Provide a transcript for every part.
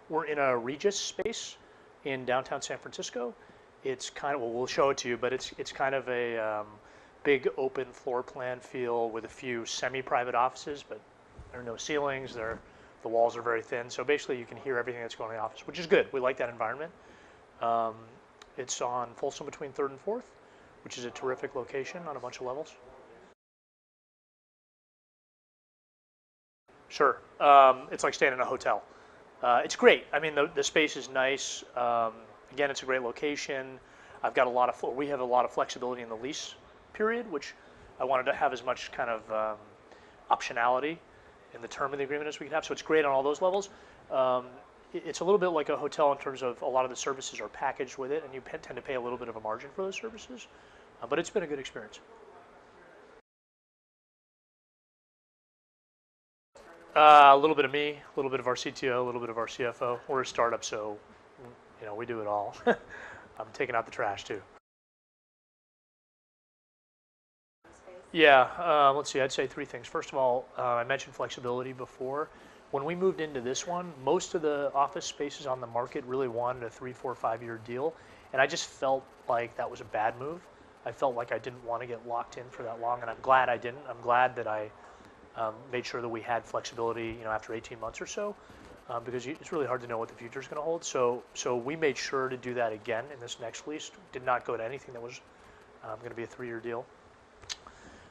We're in a Regis space in downtown San Francisco. It's kind of, well, we'll show it to you, but it's kind of a big open floor plan feel with a few semi-private offices, but there are no ceilings. The walls are very thin. So basically you can hear everything that's going on in the office, which is good. We like that environment. It's on Folsom between 3rd and 4th, which is a terrific location on a bunch of levels. Sure. It's like staying in a hotel. It's great. I mean, the space is nice. Again, it's a great location. I've got we have a lot of flexibility in the lease period, which I wanted to have as much kind of optionality in the term of the agreement as we can have. So it's great on all those levels. It's a little bit like a hotel in terms of a lot of the services are packaged with it, and you tend to pay a little bit of a margin for those services. But it's been a good experience. A little bit of me, a little bit of our CTO, a little bit of our CFO. We're a startup, so we do it all. I'm taking out the trash too. Yeah, let's see, I'd say 3 things. First of all, I mentioned flexibility before. When we moved into this one, most of the office spaces on the market really wanted a 3, 4, 5-year deal, and I just felt like that was a bad move. I felt like I didn't want to get locked in for that long, and I'm glad I didn't. I'm glad that I made sure that we had flexibility, after 18 months or so, because it's really hard to know what the future is going to hold. So we made sure to do that again in this next lease. Did not go to anything that was going to be a 3-year deal.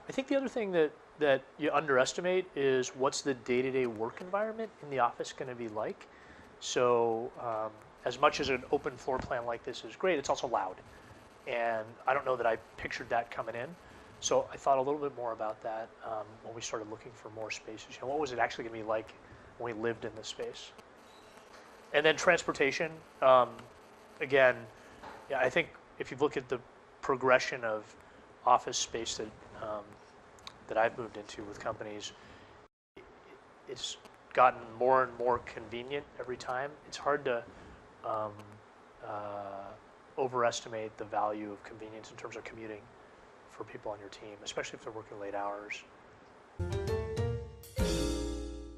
I think the other thing that you underestimate is what's the day-to-day work environment in the office going to be like. So as much as an open floor plan like this is great, it's also loud. And I don't know that I pictured that coming in. So I thought a little bit more about that when we started looking for more spaces. What was it actually going to be like when we lived in this space? And then transportation. Again, yeah, I think if you look at the progression of office space that I've moved into with companies, it's gotten more and more convenient every time. It's hard to overestimate the value of convenience in terms of commuting for people on your team, especially if they're working late hours.